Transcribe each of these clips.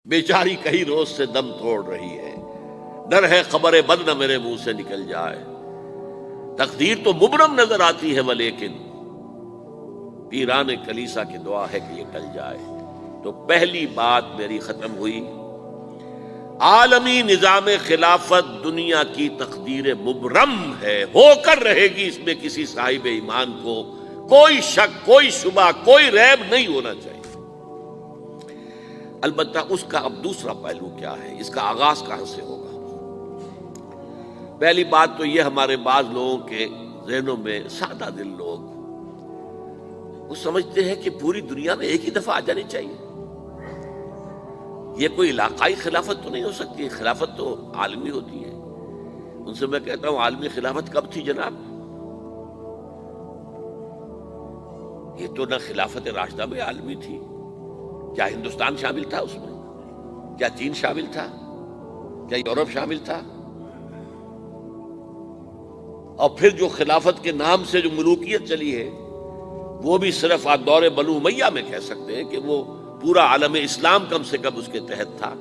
بیچاری کئی روز سے دم توڑ رہی ہے، ڈر ہے خبر بد نہ میرے منہ سے نکل جائے، تقدیر تو مبرم نظر آتی ہے ولیکن پیران کلیسا کی دعا ہے کہ یہ ٹل جائے۔ تو پہلی بات میری ختم ہوئی، عالمی نظام خلافت دنیا کی تقدیر مبرم ہے، ہو کر رہے گی، اس میں کسی صاحب ایمان کو کوئی شک، کوئی شبہ، کوئی ریب نہیں ہونا چاہیے۔ البتہ اس کا اب دوسرا پہلو کیا ہے، اس کا آغاز کہاں سے ہوگا؟ پہلی بات تو یہ، ہمارے بعض لوگوں کے ذہنوں میں، سادہ دل لوگ وہ سمجھتے ہیں کہ پوری دنیا میں ایک ہی دفعہ آ جانی چاہیے، یہ کوئی علاقائی خلافت تو نہیں ہو سکتی، خلافت تو عالمی ہوتی ہے۔ ان سے میں کہتا ہوں عالمی خلافت کب تھی جناب؟ یہ تو نہ خلافت راشدہ میں عالمی تھی، کیا ہندوستان شامل تھا اس میں؟ کیا چین شامل تھا؟ کیا یورپ شامل تھا؟ اور پھر جو خلافت کے نام سے جو ملوکیت چلی ہے وہ بھی صرف آپ دور بنو امیہ میں کہہ سکتے ہیں کہ وہ پورا عالم اسلام کم سے کم اس کے تحت تھا۔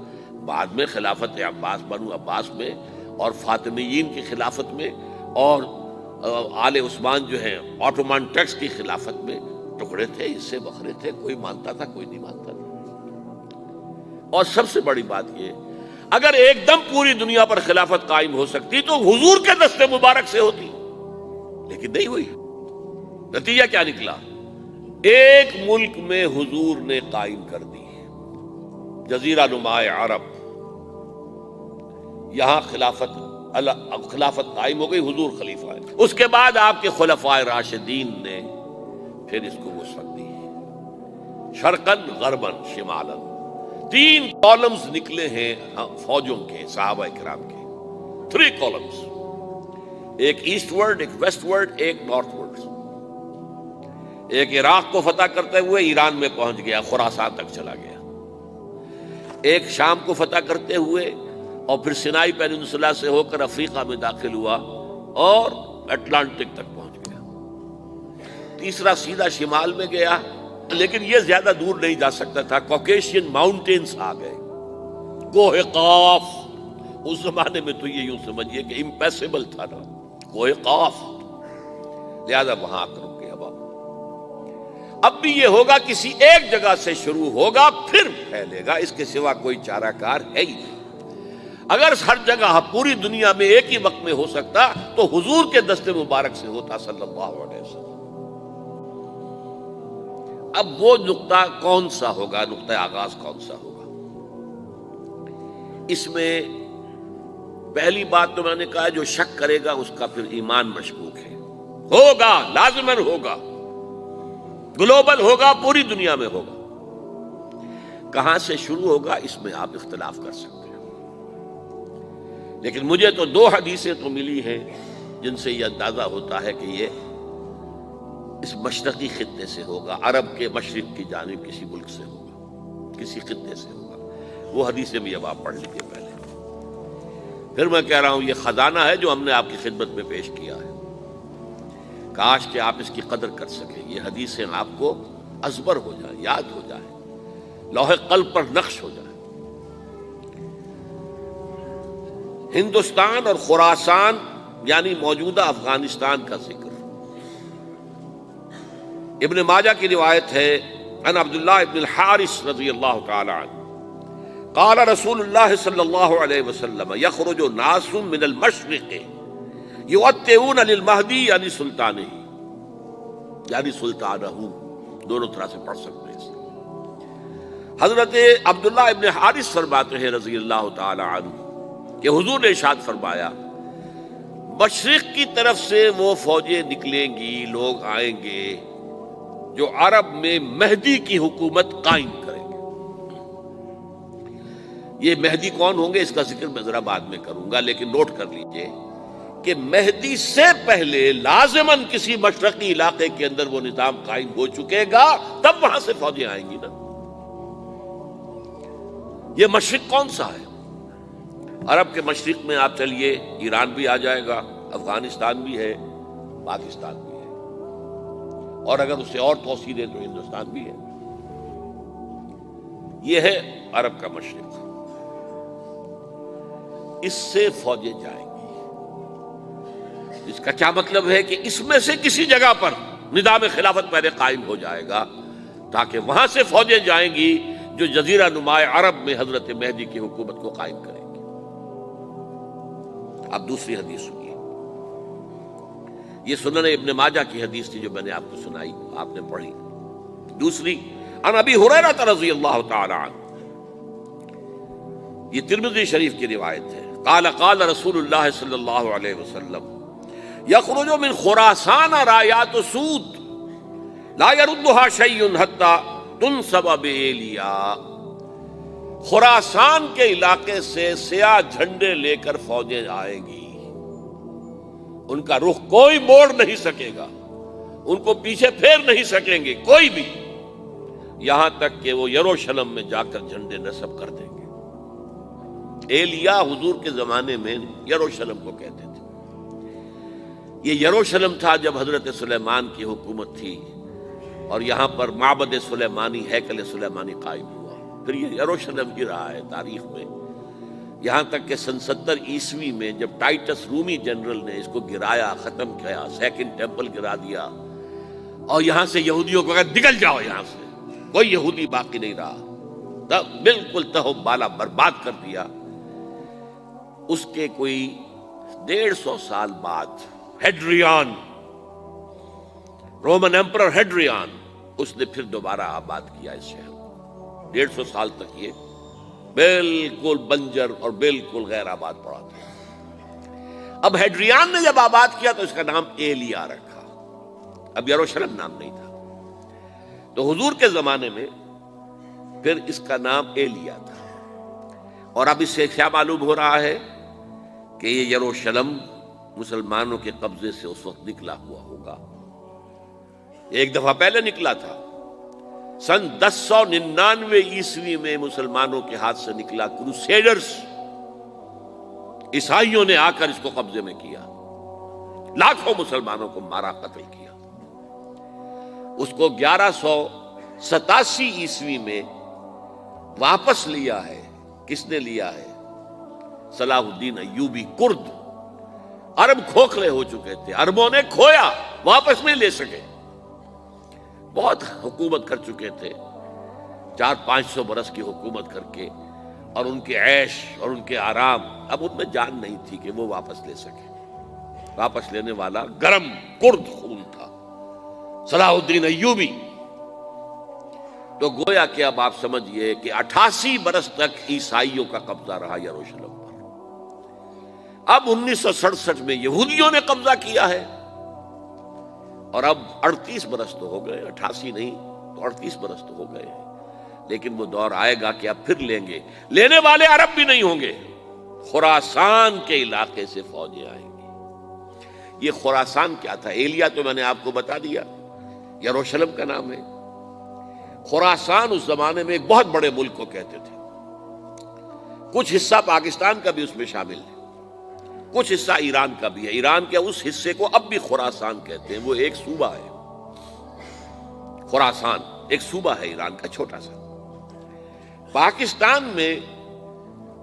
بعد میں خلافت عباس، بنو عباس میں اور فاطمیین کی خلافت میں اور آل عثمان جو ہیں آٹومان ٹرکس کی خلافت میں ٹکڑے تھے، حصے بکھرے تھے، کوئی مانتا تھا کوئی نہیں مانتا تھا۔ اور سب سے بڑی بات یہ، اگر ایک دم پوری دنیا پر خلافت قائم ہو سکتی تو حضور کے دست مبارک سے ہوتی، لیکن نہیں ہوئی۔ نتیجہ کیا نکلا؟ ایک ملک میں حضور نے قائم کر دی، جزیرہ نما عرب، یہاں خلافت قائم ہو گئی، حضور خلیفہ ہے۔ اس کے بعد آپ کے خلفائے راشدین نے پھر اس کو وسعت دی، شرقاً غرباً شمالاً، 3 کالمز نکلے ہیں فوجوں کے، صحابہ کرام کے، 3 کالمز، ایک ایسٹ ورڈ، ایک ویسٹ ورڈ، ایک نارتھ ورڈ۔ ایک عراق کو فتح کرتے ہوئے ایران میں پہنچ گیا، خراسان تک چلا گیا، ایک شام کو فتح کرتے ہوئے اور پھر سینائی پیننسولا سے ہو کر افریقہ میں داخل ہوا اور اٹلانٹک تک پہنچ گیا، تیسرا سیدھا شمال میں گیا، لیکن یہ زیادہ دور نہیں جا سکتا تھا، کوکیشین ماؤنٹینز آ گئے، کوہ قاف، اس زمانے میں تو یہ یوں سمجھیے کہ امپیسیبل تھا نا، کوہ قاف، لہذا وہاں آ کر رک گیا بابا۔ اب بھی یہ ہوگا، کسی ایک جگہ سے شروع ہوگا پھر پھیلے گا، اس کے سوا کوئی چارہ کار ہے ہی نہیں۔ اگر ہر جگہ پوری دنیا میں ایک ہی وقت میں ہو سکتا تو حضور کے دست مبارک سے ہوتا صلی اللہ علیہ وسلم۔ اب وہ نقطہ کون سا ہوگا، نقطہ آغاز کون سا ہوگا؟ اس میں پہلی بات تو میں نے کہا، جو شک کرے گا اس کا پھر ایمان مشکوک ہے، ہوگا، لازماً ہوگا، گلوبل ہوگا، پوری دنیا میں ہوگا۔ کہاں سے شروع ہوگا اس میں آپ اختلاف کر سکتے ہیں، لیکن مجھے تو 2 حدیثیں تو ملی ہیں جن سے یہ اندازہ ہوتا ہے کہ یہ اس مشرقی خطے سے ہوگا، عرب کے مشرق کی جانب کسی ملک سے ہوگا، کسی خطے سے ہوگا۔ وہ حدیثیں بھی اب آپ پڑھ لیجیے پہلے، پھر میں کہہ رہا ہوں یہ خزانہ ہے جو ہم نے آپ کی خدمت میں پیش کیا ہے، کاش کہ آپ اس کی قدر کر سکیں، یہ حدیثیں آپ کو ازبر ہو جائیں، یاد ہو جائیں، لوح قلب پر نقش ہو جائیں۔ ہندوستان اور خراسان یعنی موجودہ افغانستان کا ذکر، ابن ماجہ کی روایت ہے، عن عبداللہ ابن الحارث رضی اللہ تعالی عنہ قال رسول اللہ صلی اللہ علیہ وسلم یخرج ناس من المشرق یؤتئون للمہدی یعنی سلطانہ، یعنی سلطانہ، دونوں طرح سے پڑھ سکتے ہیں۔ حضرت عبداللہ ابن حارث فرماتے ہیں رضی اللہ تعالی عنہ کہ حضور نے ارشاد فرمایا، مشرق کی طرف سے وہ فوجیں نکلیں گی، لوگ آئیں گے جو عرب میں مہدی کی حکومت قائم کریں گے۔ یہ مہدی کون ہوں گے اس کا ذکر میں ذرا بعد میں کروں گا، لیکن نوٹ کر لیجئے کہ مہدی سے پہلے لازماً کسی مشرقی علاقے کے اندر وہ نظام قائم ہو چکے گا، تب وہاں سے فوجیں آئیں گی نا۔ یہ مشرق کون سا ہے؟ عرب کے مشرق میں آپ چلیے، ایران بھی آ جائے گا، افغانستان بھی ہے، پاکستان بھی ہے، اور اگر اسے اور توسیع دیں تو ہندوستان بھی ہے۔ یہ ہے عرب کا مشرق، اس سے فوجیں جائیں گی۔ اس کا کیا مطلب ہے کہ اس میں سے کسی جگہ پر نظام خلافت پہلے قائم ہو جائے گا، تاکہ وہاں سے فوجیں جائیں گی جو جزیرہ نما عرب میں حضرت مہدی کی حکومت کو قائم کریں گی۔ اب دوسری حدیث سنیے، یہ سنن ابن ماجہ کی حدیث تھی جو میں نے آپ کو سنائی، آپ نے پڑھی۔ دوسری عن ابی ہریرہ رضی اللہ تعالی عنہ، یہ ترمذی شریف کی روایت ہے، قال قال رسول اللہ صلی اللہ علیہ وسلم یخرج من خراسان رایات سود لا يردها شیء حتی تنصب بإیلیا۔ خراسان کے علاقے سے سیاہ جھنڈے لے کر فوجیں آئیں گی، ان کا رخ کوئی موڑ نہیں سکے گا، ان کو پیچھے پھیر نہیں سکیں گے کوئی بھی، یہاں تک کہ وہ یروشلم میں جا کر جھنڈے نصب کر دیں گے۔ ایلیا حضور کے زمانے میں یروشلم کو کہتے تھے۔ یہ یروشلم تھا جب حضرت سلیمان کی حکومت تھی اور یہاں پر معبد سلیمانی، ہیکل سلیمانی قائم ہوا، پھر یہ یروشلم ہی رہا ہے تاریخ میں، یہاں تک کہ سن 70 عیسوی میں جب ٹائٹس رومی جنرل نے اس کو گرایا، ختم کیا، سیکنڈ ٹیمپل گرا دیا اور یہاں سے یہودیوں کو کہا نکل جاؤ، یہاں سے کوئی یہودی باقی نہیں رہا، بالکل تہو بالا برباد کر دیا۔ اس کے کوئی 150 سال بعد ہیڈریان، رومن ایمپرر ہیڈریان، اس نے پھر دوبارہ آباد کیا اس شہر کو۔ 150 سال تک یہ بالکل بنجر اور بالکل غیر آباد پڑا تھا۔ اب ہیڈریان نے جب آباد کیا تو اس کا نام ایلیا رکھا، اب یروشلم نام نہیں تھا۔ تو حضور کے زمانے میں پھر اس کا نام ایلیا تھا، اور اب اس سے کیا معلوم ہو رہا ہے کہ یہ یروشلم مسلمانوں کے قبضے سے اس وقت نکلا ہوا ہوگا۔ ایک دفعہ پہلے نکلا تھا، سن 1099 عیسوی میں مسلمانوں کے ہاتھ سے نکلا، کروسیڈرز عیسائیوں نے آ کر اس کو قبضے میں کیا، لاکھوں مسلمانوں کو مارا، قتل کیا۔ اس کو 1187 عیسوی میں واپس لیا ہے۔ کس نے لیا ہے؟ صلاح الدین ایوبی، کرد۔ عرب کھوکھلے ہو چکے تھے، عربوں نے کھویا، واپس نہیں لے سکے، بہت حکومت کر چکے تھے، 400-500 برس کی حکومت کر کے، اور ان کے عیش اور ان کے آرام، اب ان میں جان نہیں تھی کہ وہ واپس لے سکے۔ واپس لینے والا گرم کرد خون تھا، صلاح الدین ایوبی۔ تو گویا کہ اب آپ سمجھئے کہ 88 برس تک عیسائیوں کا قبضہ رہا یروشلم پر۔ اب 1967 میں یہودیوں نے قبضہ کیا ہے، اور اب 38 برس تو ہو گئے، 88 نہیں تو 38 برس تو ہو گئے ہیں، لیکن وہ دور آئے گا کہ اب پھر لیں گے۔ لینے والے عرب بھی نہیں ہوں گے، خراسان کے علاقے سے فوجیں آئیں گی۔ یہ خراسان کیا تھا؟ ایلیا تو میں نے آپ کو بتا دیا، یروشلم کا نام ہے۔ خراسان اس زمانے میں ایک بہت بڑے ملک کو کہتے تھے، کچھ حصہ پاکستان کا بھی اس میں شامل ہے، کچھ حصہ ایران کا بھی ہے۔ ایران کے اس حصے کو اب بھی خراسان کہتے ہیں، وہ ایک صوبہ ہے۔ خراسان ایک صوبہ ہے ایران کا، چھوٹا سا۔ پاکستان میں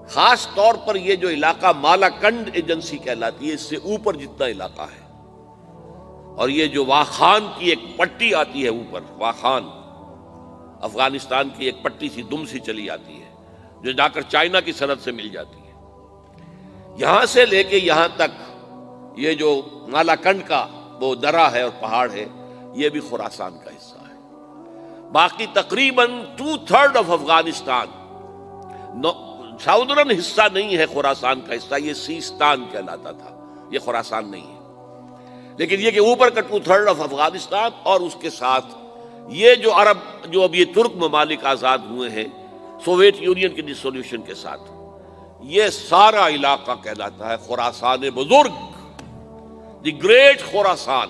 خاص طور پر یہ جو علاقہ مالاکنڈ ایجنسی کہلاتی ہے، اس سے اوپر جتنا علاقہ ہے، اور یہ جو واخان کی ایک پٹی آتی ہے اوپر، واخان افغانستان کی ایک پٹی سی دم سی چلی آتی ہے جو جا کر چائنا کی سرحد سے مل جاتی ہے، یہاں سے لے کے یہاں تک یہ جو مالاکنڈ کا وہ درہ ہے اور پہاڑ ہے، یہ بھی خراسان کا حصہ ہے۔ باقی تقریباً 2/3 آف افغانستان، ساؤدرن حصہ نہیں ہے خراسان کا حصہ، یہ سیستان کہلاتا تھا، یہ خراسان نہیں ہے۔ لیکن یہ کہ اوپر کا 2/3 آف افغانستان، اور اس کے ساتھ یہ جو عرب، جو اب یہ ترک ممالک آزاد ہوئے ہیں سوویت یونین کی ڈسولوشن کے ساتھ، یہ سارا علاقہ کہلاتا ہے خراسان بزرگ، دی گریٹ خراسان۔